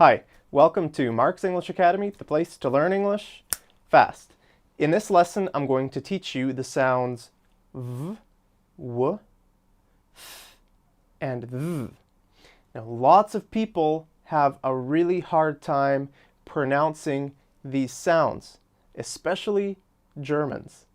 Hi, welcome to Mark's English Academy, the place to learn English fast. In this lesson, I'm going to teach you the sounds v, w, th, and th. Now, lots of people have a really hard time pronouncing these sounds, especially Germans.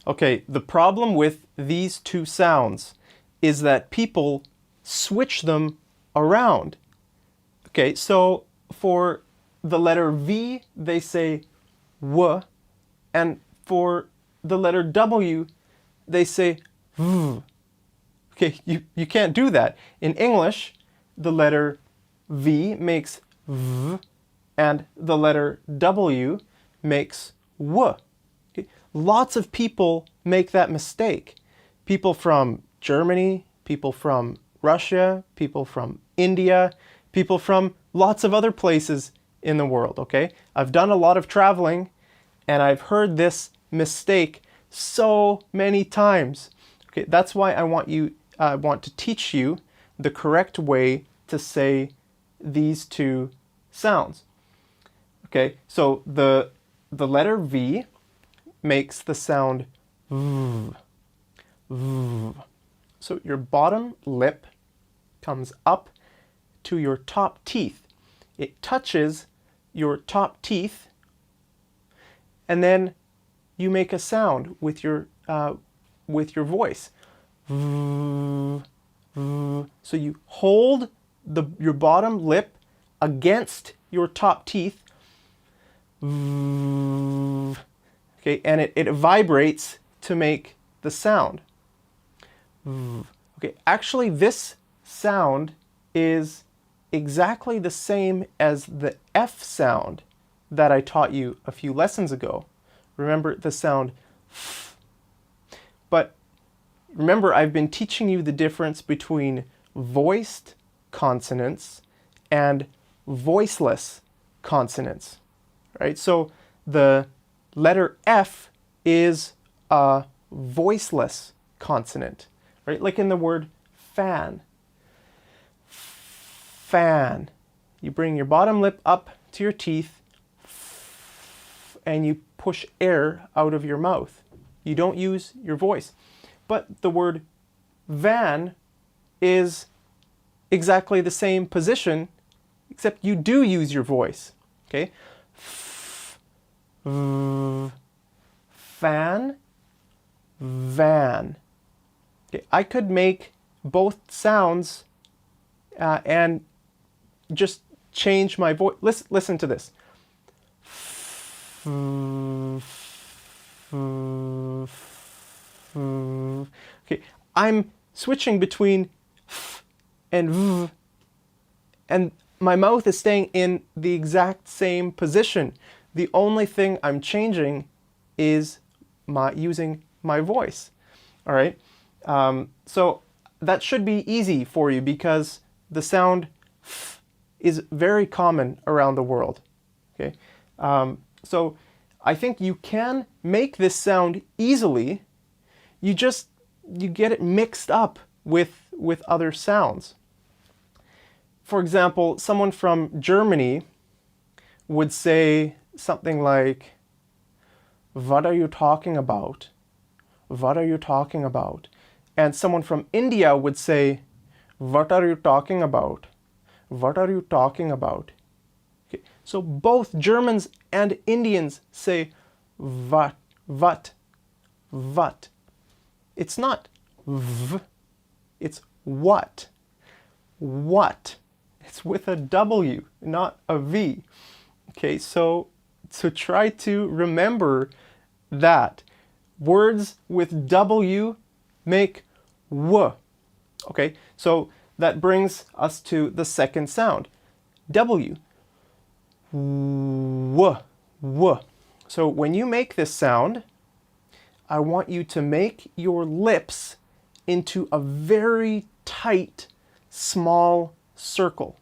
Okay, the problem with these two sounds is that people switch them around. Okay, so for the letter V, they say W, and for the letter W, they say V. Okay, you can't do that. In English, the letter V makes V, and the letter W makes W. Okay? Lots of people make that mistake. People from Germany, people from Russia, people from India, people from lots of other places in the world, okay? I've done a lot of traveling and I've heard this mistake so many times. Okay, that's why I want to teach you the correct way to say these two sounds. Okay, so the letter V makes the sound V. V. So your bottom lip comes up to your top teeth. It touches your top teeth, and then you make a sound with your voice. V. V. So you hold your bottom lip against your top teeth. V. Okay, and it vibrates to make the sound. Okay, actually this sound is exactly the same as the F sound that I taught you a few lessons ago. Remember the sound F. But remember, I've been teaching you the difference between voiced consonants and voiceless consonants, right? So the letter F is a voiceless consonant, right? Like in the word fan. Fan. You bring your bottom lip up to your teeth and you push air out of your mouth. You don't use your voice. But the word van is exactly the same position, except you do use your voice, okay? Fan, van. Okay, I could make both sounds and just change my voice. Listen to this. Okay, I'm switching between f and v, and my mouth is staying in the exact same position. The only thing I'm changing is using my voice. All right, so that should be easy for you because the sound f is very common around the world. Okay, so I think you can make this sound easily. You get it mixed up with other sounds. For example, someone from Germany would say something like, "What are you talking about? What are you talking about?" And someone from India would say, "What are you talking about? What are you talking about?" Okay. So both Germans and Indians say what. It's not v, it's what. What. It's with a W, not a V. Okay, so try to remember that. Words with W make W. Okay, so that brings us to the second sound, W. W. W. So when you make this sound, I want you to make your lips into a very tight, small circle.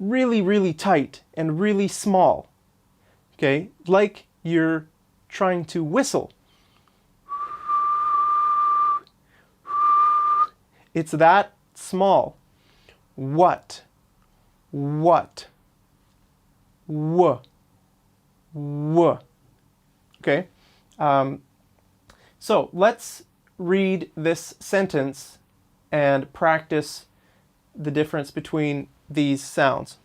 Really, really tight and really small. Okay, like you're trying to whistle. It's that small. What? What? W. W. Okay? So let's read this sentence and practice the difference between these sounds.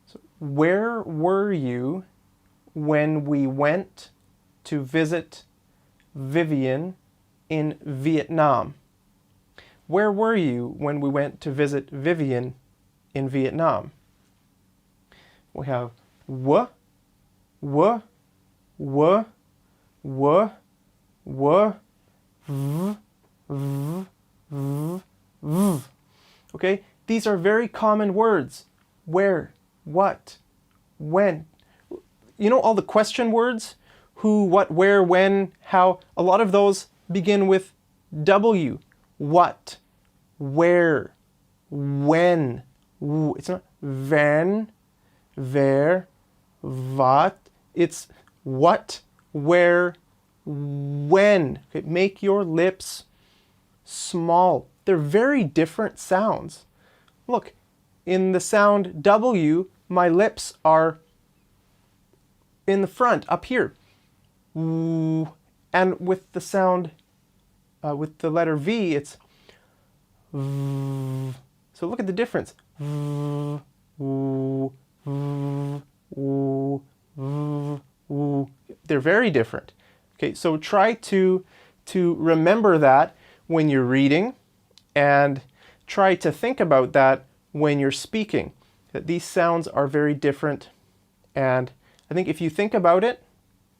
So, where were you when we went to visit Vivian in Vietnam? Where were you when we went to visit Vivian in Vietnam? We have w, w, w, w, w, v, v, v, v. Okay, these are very common words. Where, what, when. You know all the question words? Who, what, where, when, how. A lot of those begin with W. What, where, when. It's not when, where, what. It's what, where, when. Okay, make your lips small. They're very different sounds. Look, in the sound W, my lips are in the front, up here. And with the sound, with the letter V, it's V. So look at the difference. V, w, v, w, v, w. They're very different. Okay, so try to remember that when you're reading, and try to think about that when you're speaking. That these sounds are very different, and I think if you think about it,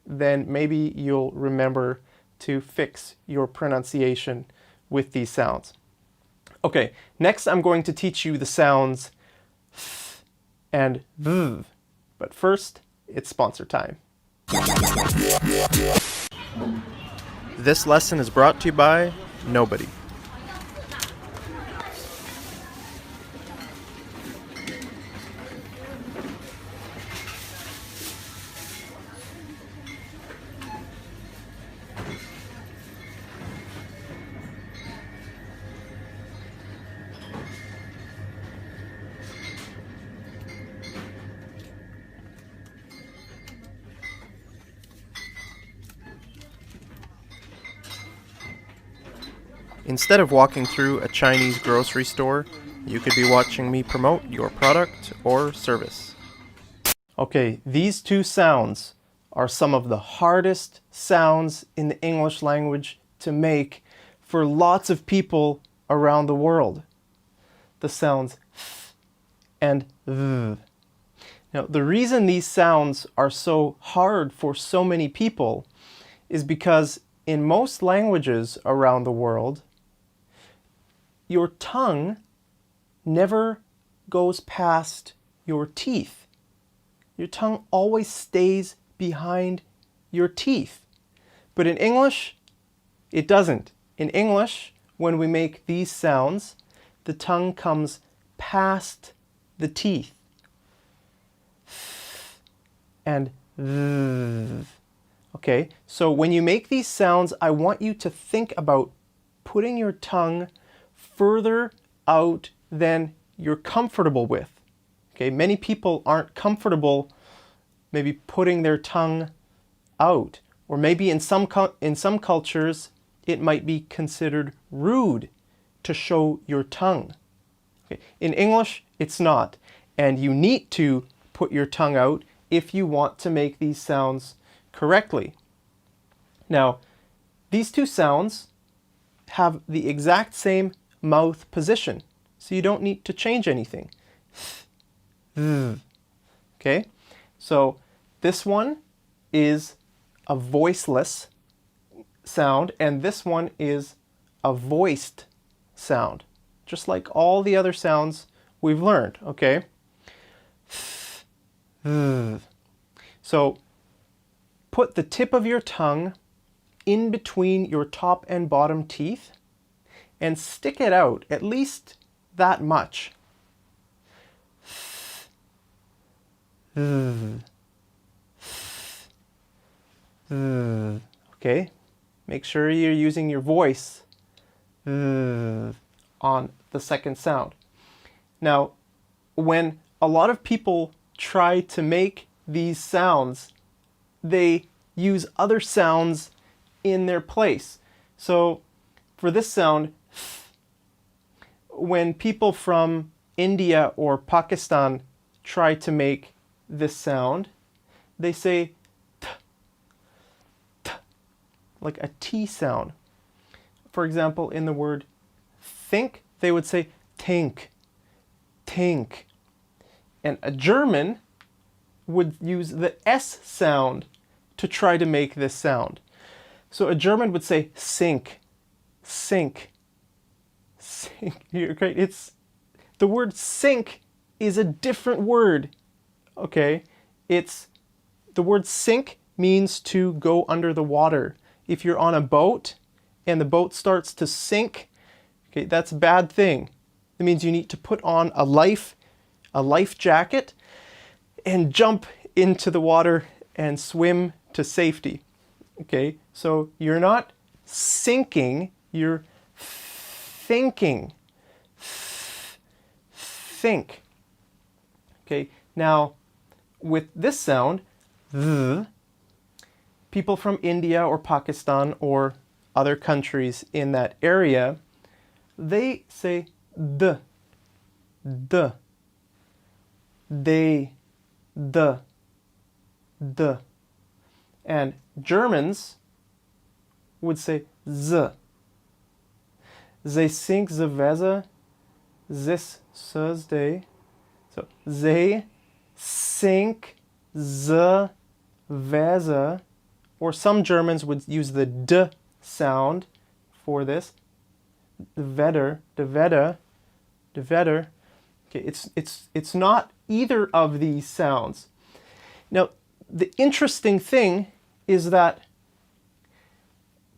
then maybe you'll remember to fix your pronunciation with these sounds. Okay, next I'm going to teach you the sounds th and v. But first, it's sponsor time. This lesson is brought to you by nobody. Instead of walking through a Chinese grocery store, you could be watching me promote your product or service. Okay, these two sounds are some of the hardest sounds in the English language to make for lots of people around the world. The sounds th and v. Now, the reason these sounds are so hard for so many people is because in most languages around the world, your tongue never goes past your teeth. Your tongue always stays behind your teeth. But in English, it doesn't. In English, when we make these sounds, the tongue comes past the teeth. And th. Okay, so when you make these sounds, I want you to think about putting your tongue further out than you're comfortable with. Okay, many people aren't comfortable maybe putting their tongue out, or maybe in some cultures it might be considered rude to show your tongue. Okay. In English, it's not, and you need to put your tongue out if you want to make these sounds correctly. Now, these two sounds have the exact same mouth position, so you don't need to change anything. Okay, so this one is a voiceless sound, and this one is a voiced sound, just like all the other sounds we've learned. Okay, So put the tip of your tongue in between your top and bottom teeth and stick it out at least that much. Okay, make sure you're using your voice on the second sound. Now, when a lot of people try to make these sounds, they use other sounds in their place. So for this sound, when people from India or Pakistan try to make this sound, they say t, t, like a T sound. For example, in the word think, they would say tink, tink. And a German would use the S sound to try to make this sound. So a German would say sink, sink, sink. Okay, it's the word sink is a different word. Okay, it's the word sink means to go under the water. If you're on a boat and the boat starts to sink, okay, that's a bad thing. It means you need to put on a life jacket and jump into the water and swim to safety. Okay, so you're not sinking, you're thinking. Think. Okay, now with this sound, people from India or Pakistan or other countries in that area, they say d, d, they, d. And Germans would say z. They sink the weather this Thursday. So they sink the weather, or some Germans would use the d sound for this. The weather. Okay, it's not either of these sounds. Now, the interesting thing is that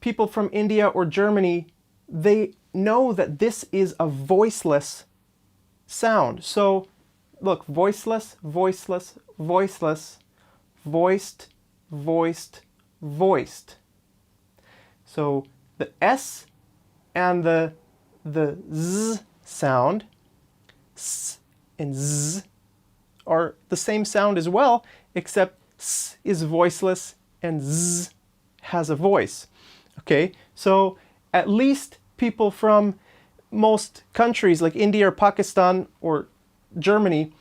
people from India or Germany, they know that this is a voiceless sound. So look, voiceless, voiceless, voiceless, voiced, voiced, voiced. So the S and the Z sound, S and Z, are the same sound as well, except S is voiceless and Z has a voice. Okay, so at least people from most countries like India or Pakistan or Germany,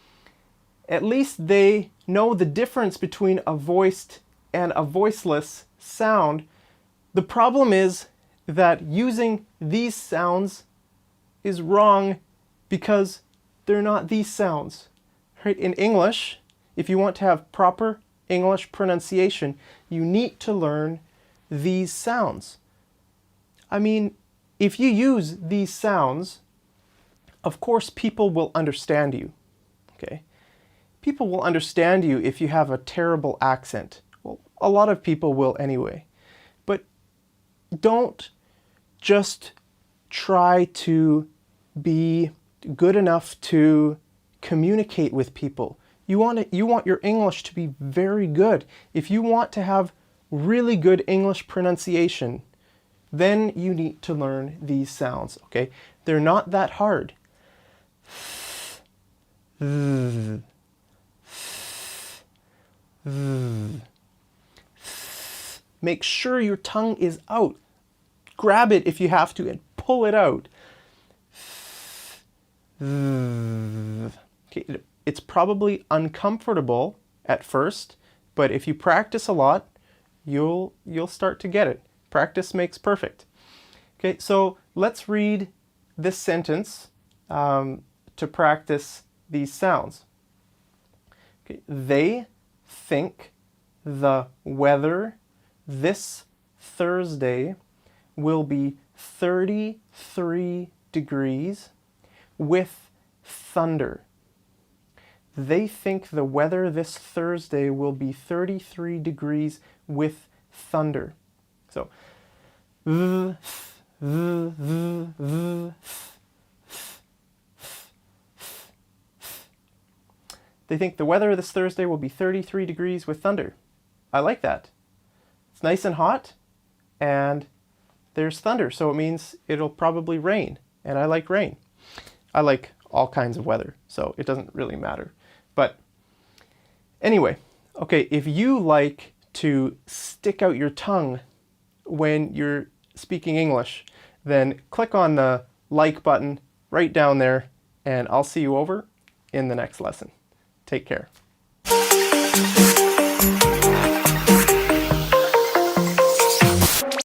at least they know the difference between a voiced and a voiceless sound. The problem is that using these sounds is wrong because they're not these sounds. Right? In English, if you want to have proper English pronunciation, you need to learn these sounds. I mean, if you use these sounds, of course people will understand you. Okay? People will understand you if you have a terrible accent. Well, a lot of people will anyway. But don't just try to be good enough to communicate with people. You want your English to be very good. If you want to have really good English pronunciation, then you need to learn these sounds, okay? They're not that hard. Make sure your tongue is out. Grab it if you have to and pull it out. Okay, it's probably uncomfortable at first, but if you practice a lot, you'll start to get it. Practice makes perfect. Okay, so let's read this sentence to practice these sounds. Okay, they think the weather this Thursday will be 33 degrees with thunder. They think the weather this Thursday will be 33 degrees with thunder. So, they think the weather this Thursday will be 33 degrees with thunder. I like that. It's nice and hot, and there's thunder, so it means it'll probably rain, and I like rain. I like all kinds of weather, so it doesn't really matter. But anyway, okay, if you like to stick out your tongue when you're speaking English, then click on the like button right down there, and I'll see you over in the next lesson. Take care.